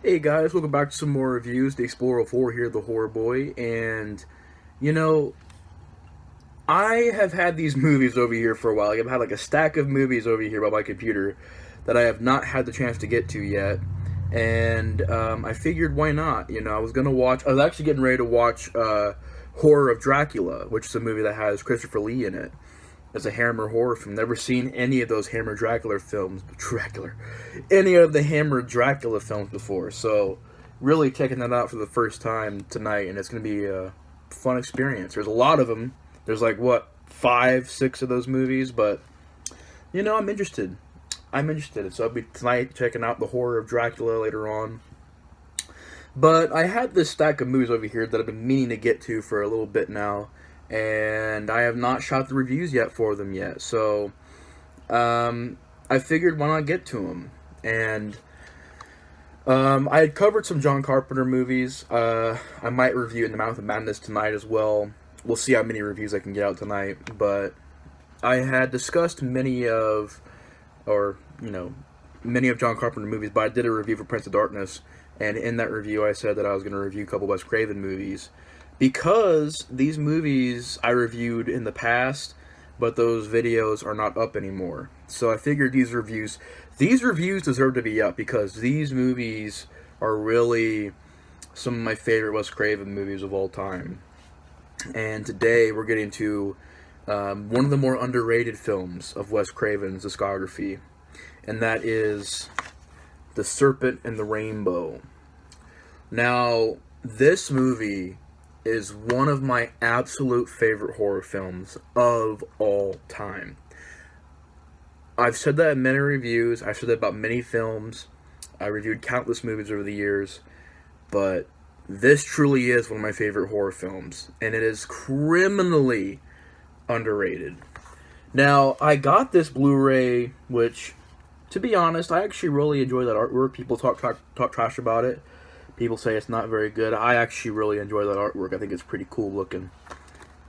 Hey guys, welcome back to some more reviews. The Explorer 4 here, the Horror Boy, and you know, I have had these movies over here for a while. Like, I've had like a stack of movies over here by my computer that I have not had the chance to get to yet, and I figured why not? I was gonna watch. I was actually getting ready to watch Horror of Dracula, which is a movie that has Christopher Lee in it. It's a Hammer horror film. Never seen any of those Hammer Dracula films. Any of the Hammer Dracula films before. So, really checking that out for the first time tonight, and it's going to be a fun experience. There's a lot of them. There's like, what, 5, 6 of those movies, but, I'm interested. I'm interested. So I'll be tonight checking out the Horror of Dracula later on. But I had this stack of movies over here that I've been meaning to get to for a little bit now, and I have not shot the reviews yet for them yet. So I figured why not get to them. And I had covered some John Carpenter movies. I might review In the Mouth of Madness tonight as well. We'll see how many reviews I can get out tonight. But I had discussed many of John Carpenter movies, but I did a review for Prince of Darkness, and in that review I said that I was going to review a couple Wes Craven movies, because these movies I reviewed in the past, but those videos are not up anymore. So I figured these reviews deserve to be up, because these movies are really some of my favorite Wes Craven movies of all time. And today we're getting to one of the more underrated films of Wes Craven's discography, and that is The Serpent and the Rainbow. Now, this movie is one of my absolute favorite horror films of all time. I've said that in many reviews. I've said that about many films. I reviewed countless movies over the years, but this truly is one of my favorite horror films, and it is criminally underrated. Now, I got this Blu-ray, which, to be honest, I actually really enjoy that artwork. People talk trash about it. People say it's not very good. I actually really enjoy that artwork. I think it's pretty cool looking.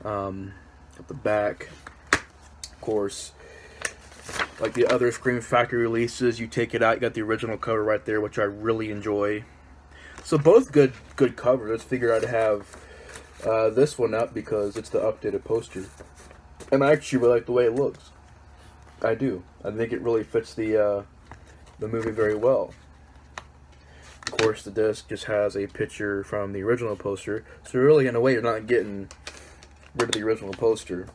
At the back, of course, like the other Scream Factory releases, you take it out, you got the original cover right there, which I really enjoy. So both good covers. Let's figure I'd have this one up because it's the updated poster, and I actually really like the way it looks. I do. I think it really fits the movie very well. Of course, the disc just has a picture from the original poster, so really, in a way, you're not getting rid of the original poster.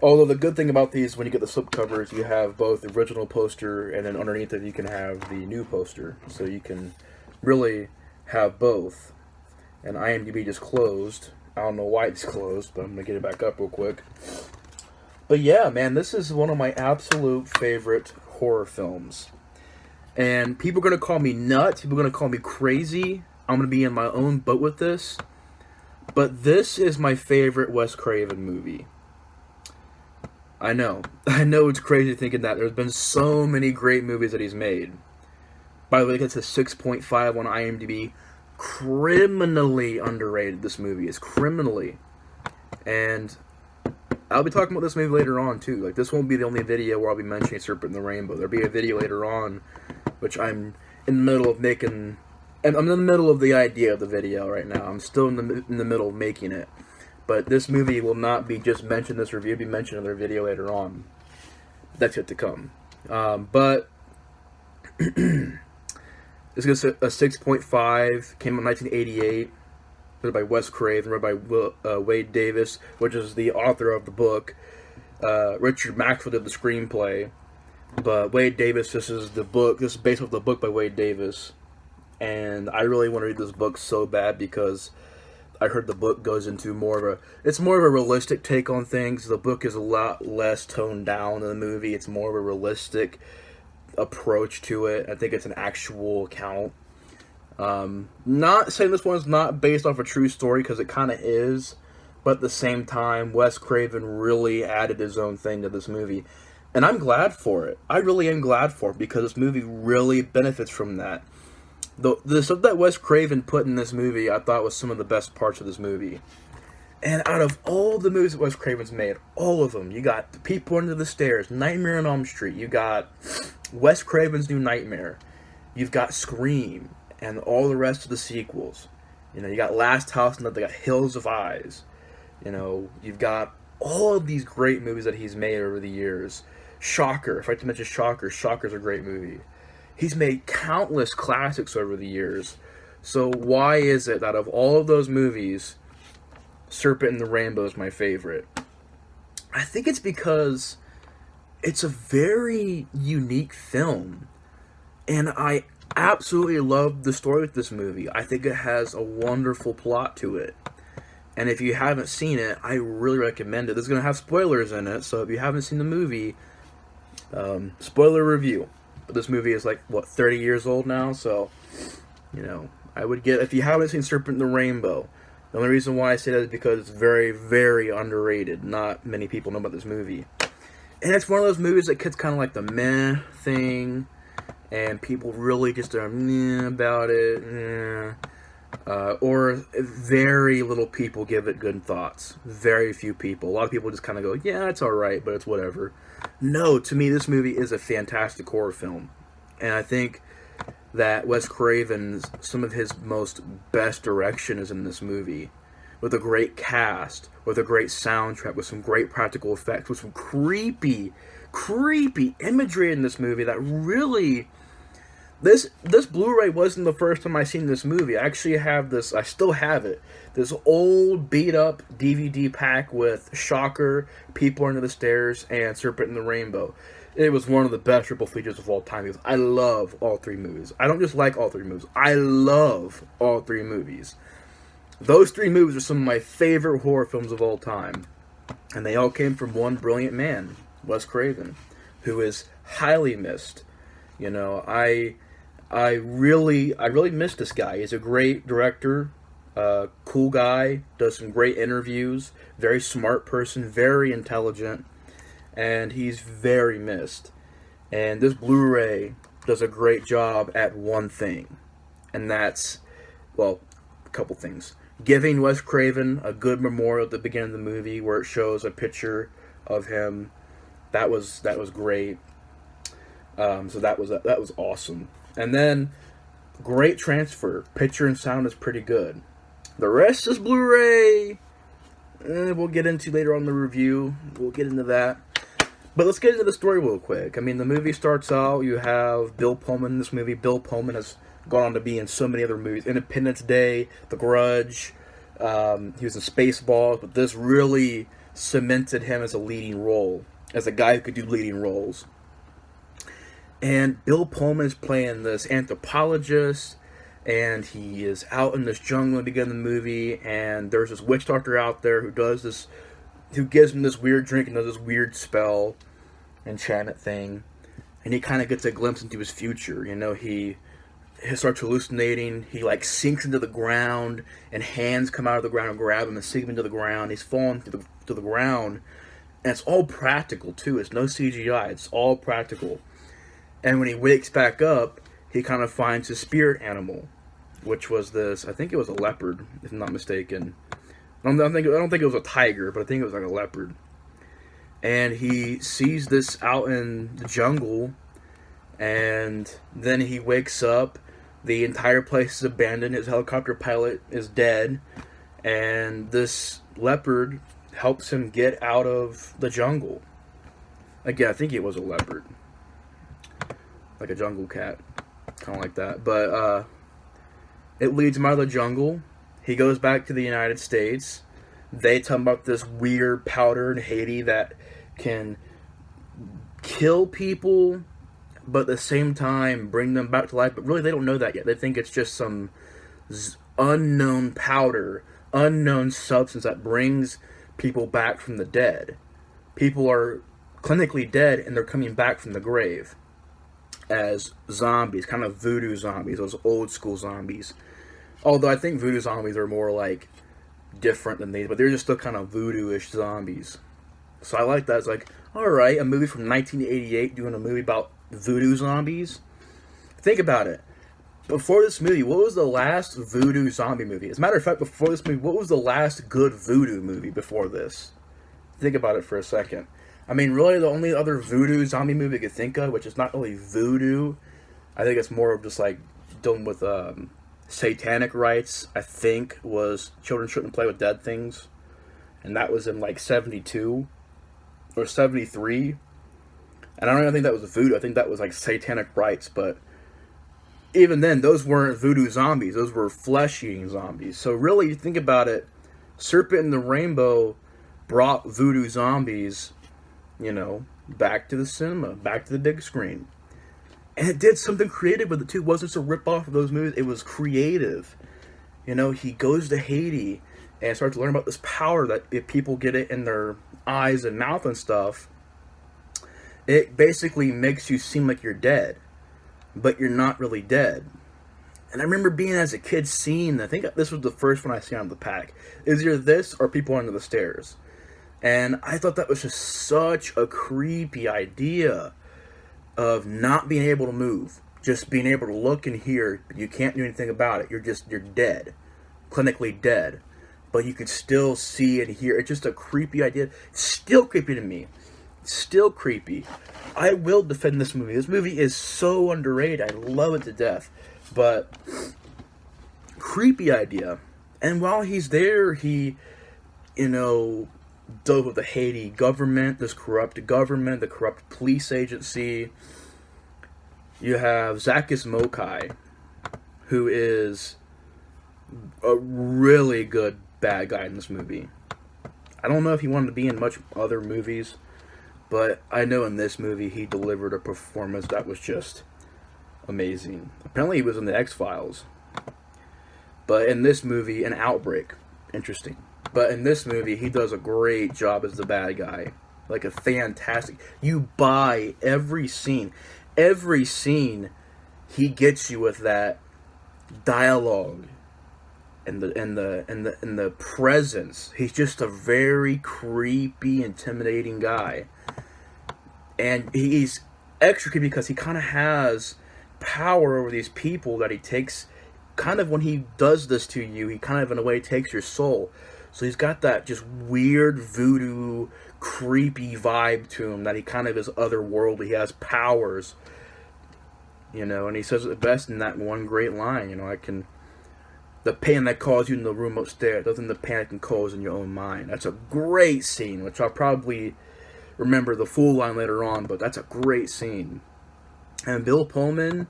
Although the good thing about these, when you get the slipcovers, you have both the original poster, and then underneath it you can have the new poster, so you can really have both. And IMDb just closed. I don't know why it's closed, but I'm going to get it back up real quick. But yeah, man, this is one of my absolute favorite horror films. And people are going to call me nuts. People are going to call me crazy. I'm going to be in my own boat with this. But this is my favorite Wes Craven movie. I know. I know it's crazy thinking that. There's been so many great movies that he's made. By the way, it's a 6.5 on IMDb. Criminally underrated, this movie is. Criminally. And I'll be talking about this movie later on, too. Like, this won't be the only video where I'll be mentioning Serpent and the Rainbow. There'll be a video later on, which I'm in the middle of making. And I'm in the middle of the idea of the video right now. I'm still in the middle of making it. But this movie will not be just mentioned in this review. It'll be mentioned in their video later on. That's yet to come. But this is a 6.5. Came out in 1988. Written by Wes Craven, read by Wade Davis, which is the author of the book. Richard Maxwell did the screenplay, but Wade Davis, this is the book. This is based off the book by Wade Davis, and I really want to read this book so bad because I heard the book goes into it's more of a realistic take on things. The book is a lot less toned down than the movie. It's more of a realistic approach to it. I think it's an actual account. Not saying this one's not based off a true story, because it kind of is, but at the same time, Wes Craven really added his own thing to this movie, and I'm glad for it. I really am glad for it, because this movie really benefits from that. The stuff that Wes Craven put in this movie, I thought was some of the best parts of this movie. And out of all the movies that Wes Craven's made, all of them, you got The People Under the Stairs, Nightmare on Elm Street, you got Wes Craven's New Nightmare, you've got Scream, and all the rest of the sequels. You know, you got Last House on the Left, they got Hills of Eyes. You know, you've got all of these great movies that he's made over the years. Shocker, if I had to mention Shocker, Shocker's a great movie. He's made countless classics over the years. So why is it that of all of those movies, Serpent and the Rainbow is my favorite? I think it's because it's a very unique film. And I absolutely love the story with this movie. I think it has a wonderful plot to it. And if you haven't seen it, I really recommend it. It's going to have spoilers in it, so if you haven't seen the movie, spoiler review. But this movie is like, what, 30 years old now? So, you know, I would get, if you haven't seen Serpent and the Rainbow, the only reason why I say that is because it's very, very underrated. Not many people know about this movie. And it's one of those movies that gets kind of like the meh thing, and people really just are meh about it, or very little people give it good thoughts. Very few people. A lot of people just kind of go, yeah, it's alright, but it's whatever. No, to me, this movie is a fantastic horror film. And I think that Wes Craven's, some of his most best direction is in this movie. With a great cast, with a great soundtrack, with some great practical effects, with some creepy imagery in this movie that really... This Blu-ray wasn't the first time I seen this movie. I actually have this, I still have it, this old beat-up DVD pack with Shocker, People Under the Stairs, and Serpent and the Rainbow. It was one of the best triple features of all time because I love all three movies. I don't just like all three movies, I love all three movies. Those three movies are some of my favorite horror films of all time. And they all came from one brilliant man, Wes Craven, who is highly missed. You know, I really miss this guy. He's a great director, cool guy, does some great interviews, very smart person, very intelligent, and he's very missed. And this Blu-ray does a great job at one thing, and that's, well, a couple things. Giving Wes Craven a good memorial at the beginning of the movie where it shows a picture of him. That was great. So that was awesome. And then, great transfer. Picture and sound is pretty good. The rest is Blu-ray. We'll get into later on in the review. We'll get into that. But let's get into the story real quick. I mean, the movie starts out, you have Bill Pullman in this movie. Bill Pullman has gone on to be in so many other movies. Independence Day, The Grudge. He was in Spaceballs. But this really cemented him as a leading role. As a guy who could do leading roles. And Bill Pullman is playing this anthropologist, and he is out in this jungle at the beginning of the movie, and there's this witch doctor out there who gives him this weird drink and does this weird spell, enchantment thing, and he kind of gets a glimpse into his future. You know, he starts hallucinating, he like sinks into the ground, and hands come out of the ground and grab him and sink him into the ground. He's falling to the ground, and it's all practical too. It's no CGI, it's all practical. And when he wakes back up, he kind of finds his spirit animal, which was this, I think it was a leopard, if I'm not mistaken. I don't think it was a tiger, but I think it was like a leopard. And he sees this out in the jungle, and then he wakes up, the entire place is abandoned, his helicopter pilot is dead, and this leopard helps him get out of the jungle. Again, I think it was a leopard. Like a jungle cat, kind of like that. But it leads him out of the jungle. He goes back to the United States. They tell him about this weird powder in Haiti that can kill people, but at the same time bring them back to life. But really, they don't know that yet. They think it's just some unknown powder, unknown substance that brings people back from the dead. People are clinically dead, and they're coming back from the grave as zombies, kind of voodoo zombies, those old school zombies. Although I think voodoo zombies are more like different than these, but they're just still kind of voodoo-ish zombies. So I like that. It's like, alright, a movie from 1988 doing a movie about voodoo zombies. Think about it. Before this movie, what was the last voodoo zombie movie? As a matter of fact, before this movie, what was the last good voodoo movie before this? Think about it for a second. I mean, really, the only other voodoo zombie movie I could think of, which is not really voodoo, I think it's more of just like dealing with satanic rites. I think was children shouldn't play with dead things, and that was in like 72 or 73. And I don't even think that was voodoo. I think that was like satanic rites. But even then, those weren't voodoo zombies. Those were flesh-eating zombies. So really, you think about it, Serpent and the Rainbow brought voodoo zombies, back to the cinema, back to the big screen. And it did something creative with it too. It wasn't just a rip-off of those movies. It was creative. He goes to Haiti and starts to learn about this power that if people get it in their eyes and mouth and stuff, it basically makes you seem like you're dead, but you're not really dead. And I remember being as a kid seeing, I think this was the first one I seen on the pack, is either this or People Under the Stairs. And I thought that was just such a creepy idea of not being able to move, just being able to look and hear, but you can't do anything about it. You're dead, clinically dead, but you can still see and hear. It's just a creepy idea. It's still creepy to me. Still creepy. I will defend this movie. This movie is so underrated. I love it to death. But creepy idea. And while he's there, he, dealt with the Haiti government, this corrupt government, the corrupt police agency. You have Zakis Mokai, who is a really good bad guy in this movie. I don't know if he wanted to be in much other movies, but I know in this movie he delivered a performance that was just amazing. Apparently he was in the X-Files. But in this movie, an Outbreak. Interesting. But in this movie, he does a great job as the bad guy. Like a fantastic... You buy every scene. Every scene, he gets you with that dialogue and the presence. He's just a very creepy, intimidating guy. And he's extra creepy because he kind of has power over these people that he takes. Kind of when he does this to you, he kind of in a way takes your soul. So he's got that just weird voodoo, creepy vibe to him that he kind of is otherworldly. He has powers, and he says it the best in that one great line, the pain that caused you in the room upstairs doesn't the panic and cause in your own mind. That's a great scene, which I'll probably remember the full line later on, but that's a great scene. And Bill Pullman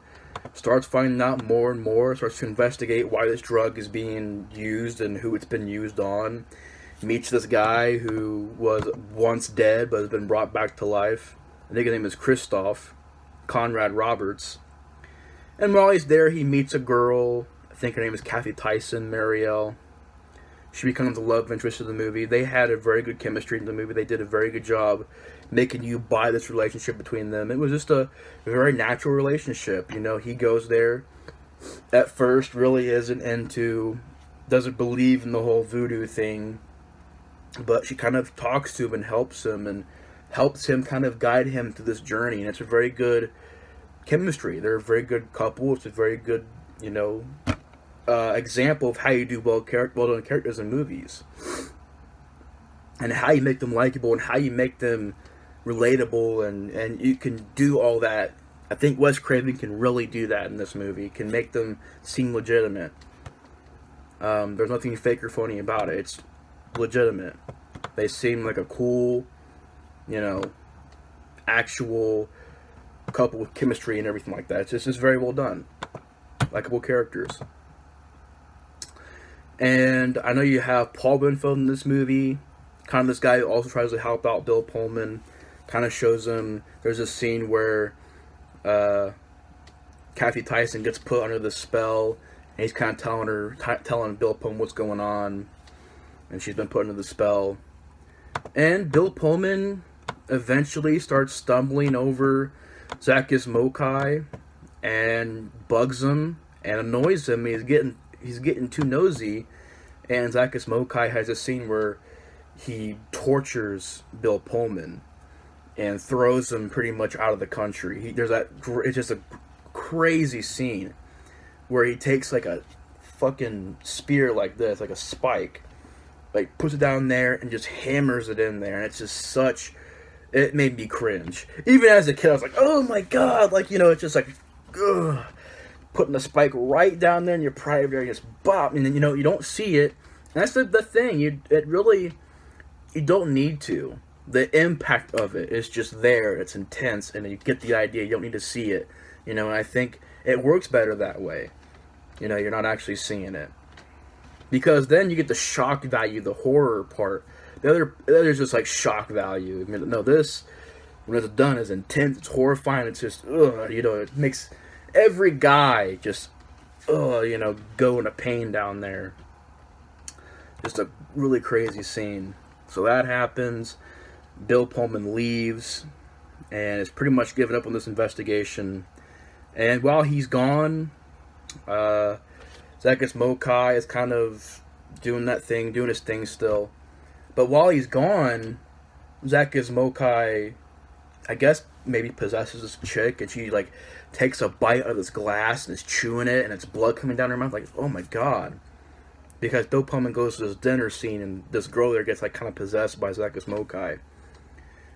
starts finding out more and more, starts to investigate why this drug is being used and who it's been used on. Meets this guy who was once dead but has been brought back to life. I think his name is Christoph Conrad Roberts. And while he's there, he meets a girl. I think her name is Kathy Tyson, Marielle. She becomes the love interest of the movie. They had a very good chemistry in the movie. They did a very good job making you buy this relationship between them. It was just a very natural relationship. He goes there at first, really isn't doesn't believe in the whole voodoo thing, but she kind of talks to him and helps him kind of guide him through this journey. And it's a very good chemistry. They're a very good couple. It's a very good, example of how you do well-done characters in movies, and how you make them likable and how you make them relatable, and you can do all that. I think Wes Craven can really do that in this movie. Can make them seem legitimate. There's nothing fake or phony about it. It's legitimate. They seem like a cool, actual couple with chemistry and everything like that. It's just very well done. Likeable characters. And I know you have Paul Winfield in this movie. Kind of this guy who also tries to help out Bill Pullman. Kind of shows him. There's a scene where Kathy Tyson gets put under the spell. And he's kind of telling Bill Pullman what's going on. And she's been put under the spell. And Bill Pullman eventually starts stumbling over Zakis Mokai and bugs him and annoys him. He's getting too nosy, and Zakis Mokai has a scene where he tortures Bill Pullman and throws him pretty much out of the country. It's just a crazy scene where he takes like a fucking spear like this, like a spike, like puts it down there and just hammers it in there, and it's just it made me cringe. Even as a kid, I was like, oh my god, it's just like, ugh. putting a spike right down there in your private area, just bop, and then you don't see it. And that's the thing. You don't need to. The impact of it is just there. It's intense, and you get the idea. You don't need to see it. And I think it works better that way. You're not actually seeing it, because then you get the shock value, the horror part. The other's just like shock value. No, this, when it's done, is intense. It's horrifying. It's just it makes every guy just go into pain down there. Just a really crazy scene. So that happens. Bill Pullman leaves and is pretty much given up on this investigation. And while he's gone, Zakis Mokai is kind of doing his thing still. But while he's gone, Zakis Mokai, I guess, maybe possesses this chick, and she takes a bite out of this glass and is chewing it, and it's blood coming down her mouth. Like, oh my god. Because Bill Pullman goes to this dinner scene, and this girl there gets kind of possessed by Zakis Mokai.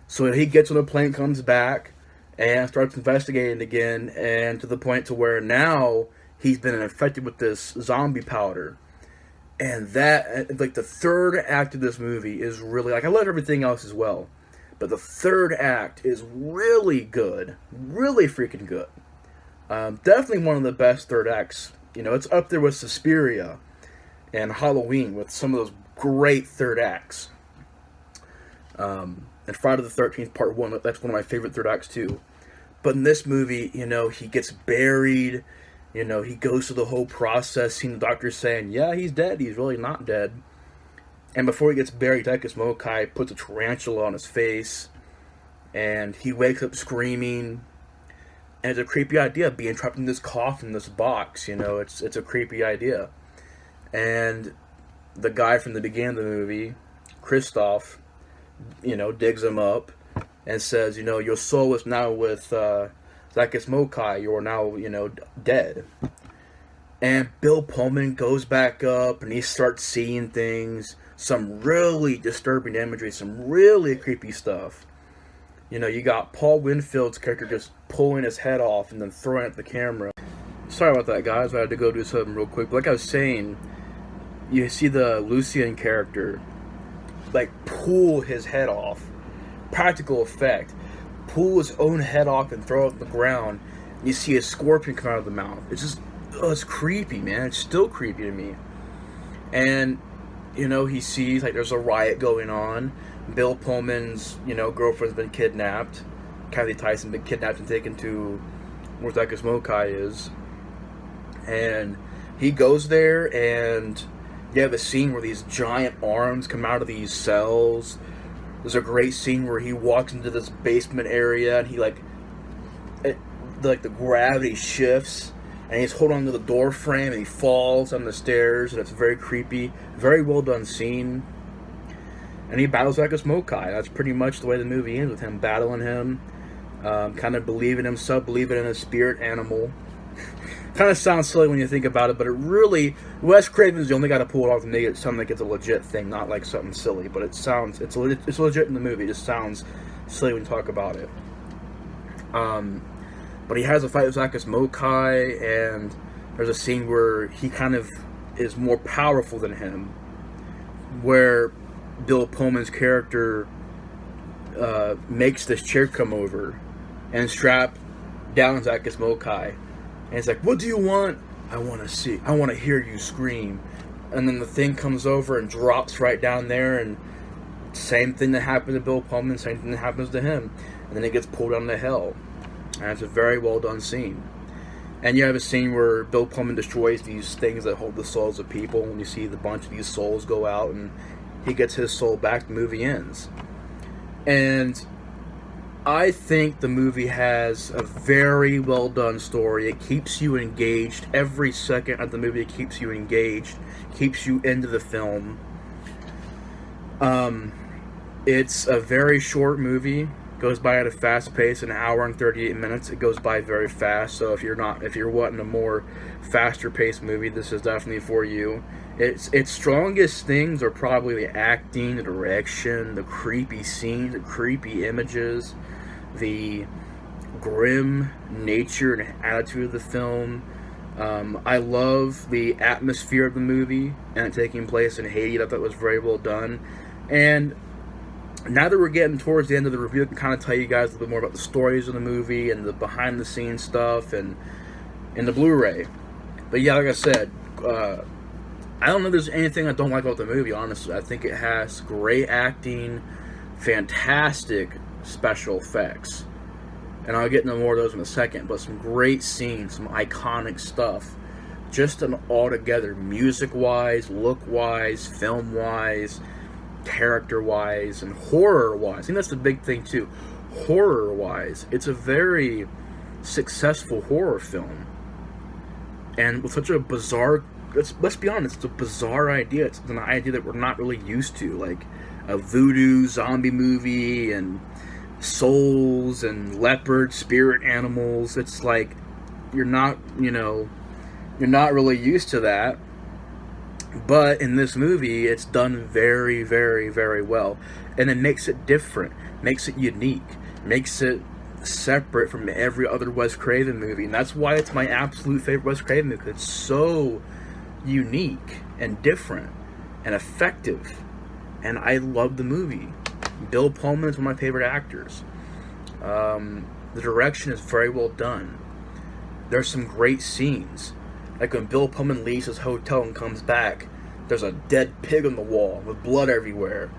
So he gets on the plane, comes back, and starts investigating again, and to the point to where now he's been infected with this zombie powder. And that, the third act of this movie is really, I love everything else as well, but the third act is really good. Really freaking good. Definitely one of the best third acts. It's up there with Suspiria and Halloween with some of those great third acts. And Friday the 13th Part 1, that's one of my favorite third acts too. But in this movie, he gets buried. He goes through the whole process, seeing the doctor saying, yeah, he's dead. He's really not dead. And before he gets buried, Zakis Mokai puts a tarantula on his face. And he wakes up screaming. And it's a creepy idea, being trapped in this coffin, this box. It's a creepy idea. And the guy from the beginning of the movie, Christoph, digs him up and says, your soul is now with Zakis Mokai. You're now, dead. And Bill Pullman goes back up and he starts seeing things. Some really disturbing imagery, some really creepy stuff. You got Paul Winfield's character just pulling his head off and then throwing it at the camera. Sorry about that, guys. I had to go do something real quick. But like I was saying, you see the Lucian character pull his head off. Practical effect. Pull his own head off and throw it on the ground. You see a scorpion come out of the mouth. It's just, it's creepy, man. It's still creepy to me. And, he sees, there's a riot going on. Bill Pullman's, girlfriend's been kidnapped. Kathy Tyson been kidnapped and taken to where Zakis Mokai is. And he goes there, and you have a scene where these giant arms come out of these cells. There's a great scene where he walks into this basement area, and he the gravity shifts, and he's holding onto the door frame, and he falls on the stairs, and it's very creepy. Very well done scene. And he battles Zakis Mokai. That's pretty much the way the movie ends, with him battling him, kind of believing himself, believing in a spirit animal. Kind of sounds silly when you think about it, but it really, Wes Craven's the only guy to pull it off and make it sound like it's a legit thing, not like something silly. But it's legit in the movie. It just sounds silly when you talk about it. But he has a fight with Zakis Mokai, and there's a scene where he kind of is more powerful than him, where Bill Pullman's character makes this chair come over and strap down Zakis Mokai. And it's like, what do you want? I want to hear you scream. And then the thing comes over and drops right down there, and same thing that happened to Bill Pullman, same thing that happens to him. And then it gets pulled down to hell. And it's a very well done scene. And you have a scene where Bill Pullman destroys these things that hold the souls of people, and you see the bunch of these souls go out, and he gets his soul back. The movie ends. And I think the movie has a very well done story. It keeps you engaged. Every second of the movie, it keeps you engaged, keeps you into the film. It's a very short movie. Goes by at a fast pace, an hour and 38 minutes. It goes by very fast. So if you're wanting a more faster paced movie, this is definitely for you. Its strongest things are probably the acting, the direction, the creepy scenes, the creepy images, the grim nature and attitude of the film. I love the atmosphere of the movie and it taking place in Haiti. I thought it was very well done. And now that we're getting towards the end of the review, I can kind of tell you guys a little bit more about the stories of the movie and the behind-the-scenes stuff and the Blu-ray. But yeah, like I said, I don't know if there's anything I don't like about the movie, honestly. I think it has great acting, fantastic special effects. And I'll get into more of those in a second, but some great scenes, some iconic stuff. Just an altogether, music-wise, look-wise, film-wise, character-wise, and horror-wise. I think that's the big thing, too. Horror-wise, it's a very successful horror film. And with such a bizarre... Let's be honest, it's a bizarre idea. It's an idea that we're not really used to. Like a voodoo zombie movie and souls and leopard spirit animals. It's like you're not really used to that. But in this movie, it's done very, very, very well. And it makes it different, makes it unique, makes it separate from every other Wes Craven movie. And that's why it's my absolute favorite Wes Craven movie, because it's so unique and different and effective. And I love the movie. Bill Pullman is one of my favorite actors. The direction is very well done. There's some great scenes. Like when Bill Pullman leaves his hotel and comes back, there's a dead pig on the wall with blood everywhere.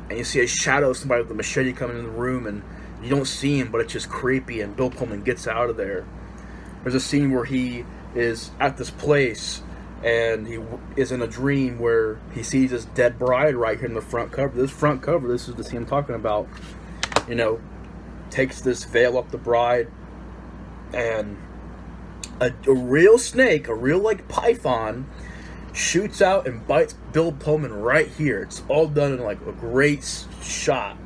And you see a shadow of somebody with a machete coming in the room, and you don't see him, but it's just creepy, and Bill Pullman gets out of there. There's a scene where he is at this place, and he is in a dream where he sees this dead bride right here in the front cover. This is the scene I'm talking about. Takes this veil off the bride, and a real snake, a real like python, shoots out and bites Bill Pullman right here. It's all done in like a great shot.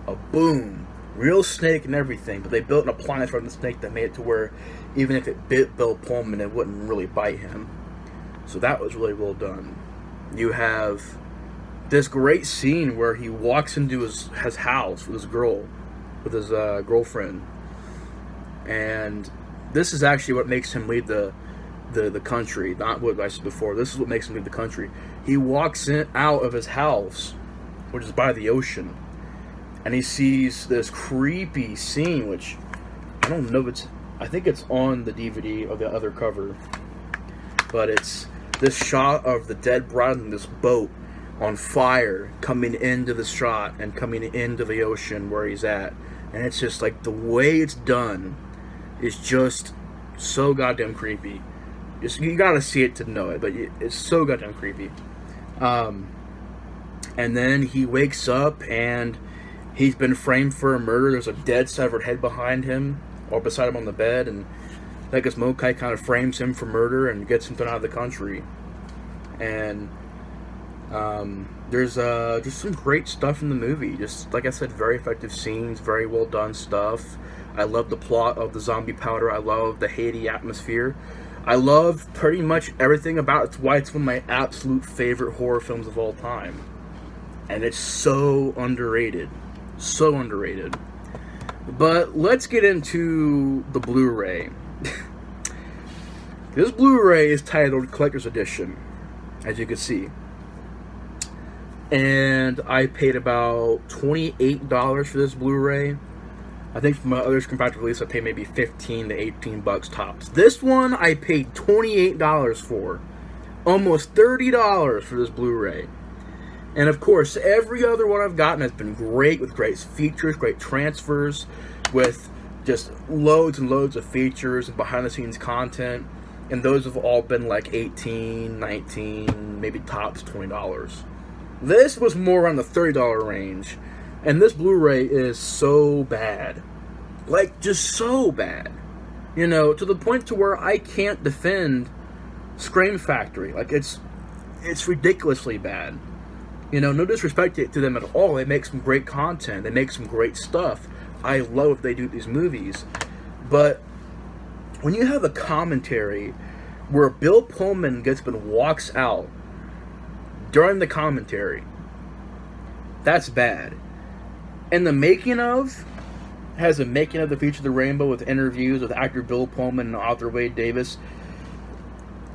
A boom. Real snake and everything, but they built an appliance from the snake that made it to where even if it bit Bill Pullman, it wouldn't really bite him. So that was really well done. You have this great scene where he walks into his house with his girlfriend, and this is actually what makes him leave the country. Not what I said before. This is what makes him leave the country. He walks out of his house, which is by the ocean, and he sees this creepy scene, which I don't know if I think it's on the DVD or the other cover, but it's this shot of the dead bride in this boat on fire coming into the shot and coming into the ocean where he's at. And it's just like the way it's done is just so goddamn creepy. You gotta see it to know it, but it's so goddamn creepy. And then he wakes up and he's been framed for a murder. There's a dead severed head behind him or beside him on the bed, and Vegas Mokai kind of frames him for murder and gets him thrown out of the country. And there's just some great stuff in the movie. Just like I said, very effective scenes, very well done stuff. I love the plot of the zombie powder. I love the Haiti atmosphere. I love pretty much everything about it. It's why it's one of my absolute favorite horror films of all time. And it's so underrated. So underrated. But let's get into the Blu-ray. This Blu-ray is titled Collector's Edition, as you can see. And I paid about $28 for this Blu-ray. I think for my others compared to release, I paid maybe $15 to $18 tops. This one I paid $28 for. Almost $30 for this Blu-ray. And of course, every other one I've gotten has been great, with great features, great transfers, with just loads and loads of features and behind-the-scenes content. And those have all been like $18, $19, maybe tops $20. This was more on the $30 range. And this Blu-ray is so bad. Like, just so bad. To the point to where I can't defend Scream Factory. Like, it's ridiculously bad. No disrespect to them at all. They make some great content. They make some great stuff. I love what they do with these movies. But when you have a commentary where Bill Pullman gets up and walks out during the commentary, that's bad. And the making of has a making of the Future of the Rainbow with interviews with actor Bill Pullman and author Wade Davis.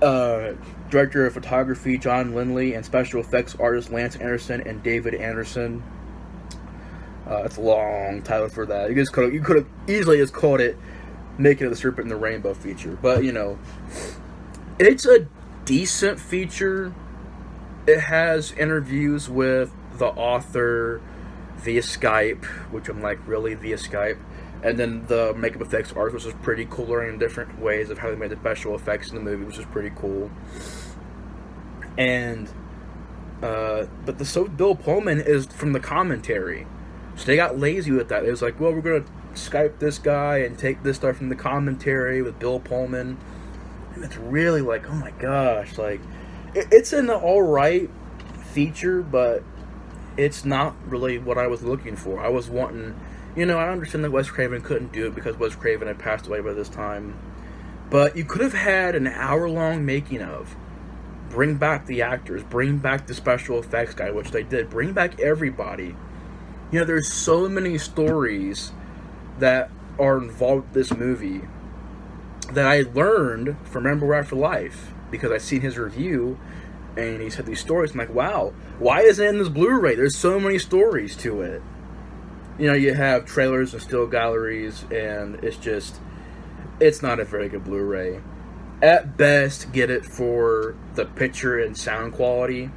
Uh, Director of photography John Lindley, and special effects artist Lance Anderson and David Anderson. It's a long title for that. You could have easily just called it "Making of the Serpent and the Rainbow" feature, but it's a decent feature. It has interviews with the author via Skype, which I'm like, really, via Skype? And then the makeup effects artist, which is pretty cool, learning different ways of how they made the special effects in the movie, which is pretty cool. And but the Bill Pullman is from the commentary, so they got lazy with that. It was like, well, we're gonna Skype this guy and take this stuff from the commentary with Bill Pullman, and it's really like, oh my gosh, like it's an alright feature, but it's not really what I was looking for. I was wanting, I understand that Wes Craven couldn't do it because Wes Craven had passed away by this time, but you could have had an hour-long making of. Bring back the actors, bring back the special effects guy, which they did. Bring back everybody. There's so many stories that are involved with this movie that I learned from Remember After Life, because I seen his review and he said these stories. I'm like, wow, why isn't it in this Blu-ray? There's so many stories to it. You have trailers and still galleries, and it's not a very good Blu-ray. At best, get it for the picture and sound quality.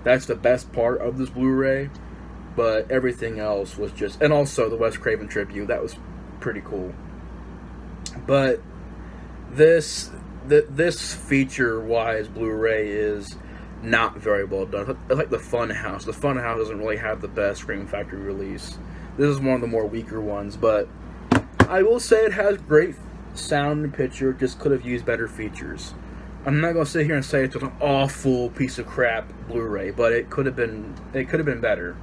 That's the best part of this Blu-ray. But everything else was just... And also the Wes Craven tribute. That was pretty cool. But this feature-wise Blu-ray is not very well done. It's like the Funhouse. The Funhouse doesn't really have the best Scream Factory release. This is one of the more weaker ones. But I will say it has great sound and picture, just could have used better features. I'm not gonna sit here and say it's an awful piece of crap Blu-ray, but it could have been better.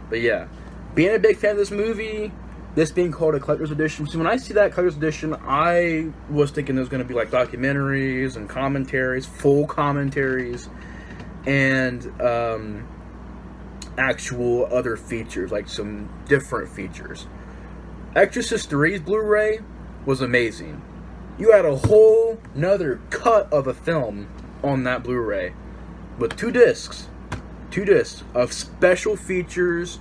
But yeah, being a big fan of this movie, this being called a collector's edition. So when I see that collector's edition, I was thinking there's gonna be like documentaries and commentaries, full commentaries, and actual other features, like some different features. Exorcist III's Blu-ray was amazing. You had a whole nother cut of a film on that Blu-ray with two discs of special features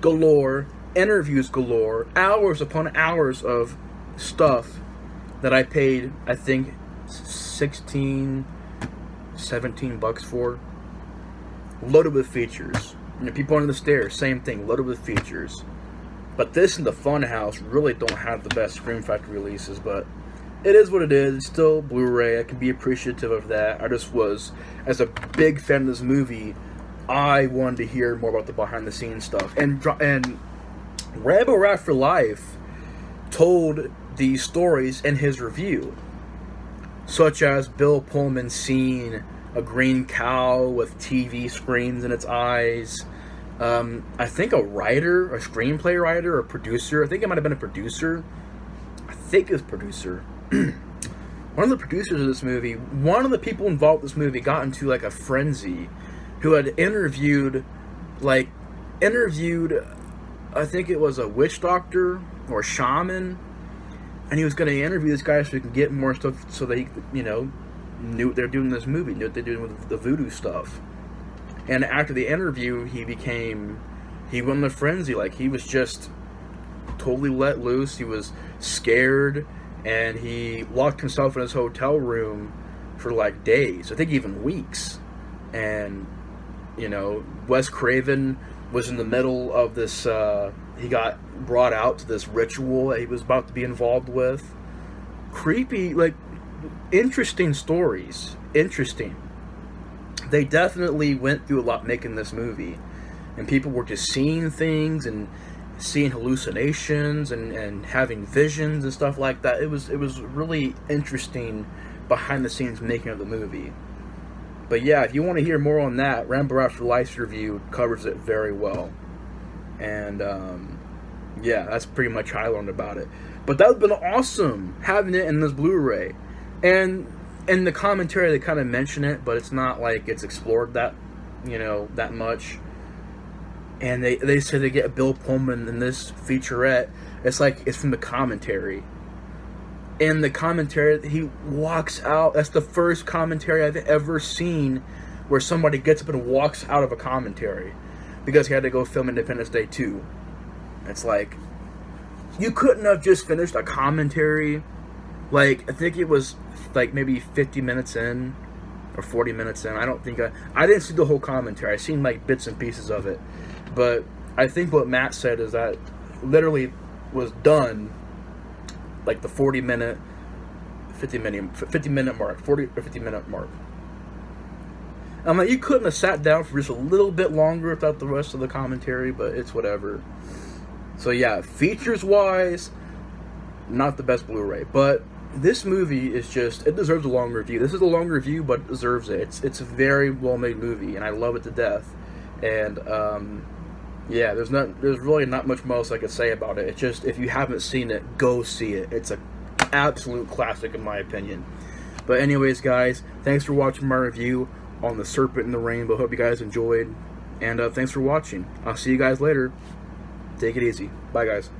galore, interviews galore, hours upon hours of stuff that I paid, I think, $16, $17 for. Loaded with features. People under the stairs, same thing, loaded with features. But this and the Funhouse really don't have the best Scream Factory releases, but it is what it is. It's still Blu-ray. I can be appreciative of that. I just was, as a big fan of this movie, I wanted to hear more about the behind-the-scenes stuff. And Rambo After Life told these stories in his review, such as Bill Pullman seeing a green cow with TV screens in of eyes. I think a screenplay writer, or producer. I think it might have been a producer. I think it was producer. One of the producers of this movie, one of the people involved with this movie, got into like a frenzy, who had interviewed, I think it was a witch doctor or shaman, and he was going to interview this guy so he could get more stuff, so that he, knew what they're doing in this movie, knew what they're doing with the voodoo stuff. And after the interview, he went in a frenzy. Like, he was just totally let loose. He was scared, and he locked himself in his hotel room for like days, I think even weeks. And Wes Craven was in the middle of this, he got brought out to this ritual that he was about to be involved with. Creepy, like, interesting stories. Interesting. They definitely went through a lot making this movie. And people were just seeing things and seeing hallucinations and having visions and stuff like that. It was really interesting behind the scenes making of the movie. But yeah, if you want to hear more on that, Rambo After Life's review covers it very well. And yeah, that's pretty much how I learned about it. But that would have been awesome, having it in this Blu-ray. And in the commentary, they kind of mention it, but it's not like it's explored that much. And they say they get Bill Pullman in this featurette. It's like it's from the commentary. in the commentary, he walks out. That's the first commentary I've ever seen where somebody gets up and walks out of a commentary because he had to go film Independence Day 2. It's like, you couldn't have just finished a commentary. Like, I think it was like maybe 50 minutes in or 40 minutes in. I didn't see the whole commentary. I seen like bits and pieces of it. But I think what Matt said is that literally was done like the 50 minute mark, 40 or 50 minute mark. I'm like, you couldn't have sat down for just a little bit longer without the rest of the commentary, but it's whatever. So yeah, features wise, not the best Blu-ray, but this movie is just, it deserves a long review. This is a long review, but it deserves it. It's a very well made movie, and I love it to death. And yeah, there's really not much else I could say about it. It's just, if you haven't seen it, go see it. It's an absolute classic in my opinion. But anyways, guys, thanks for watching my review on The Serpent and the Rainbow. Hope you guys enjoyed, and thanks for watching. I'll see you guys later. Take it easy. Bye, guys.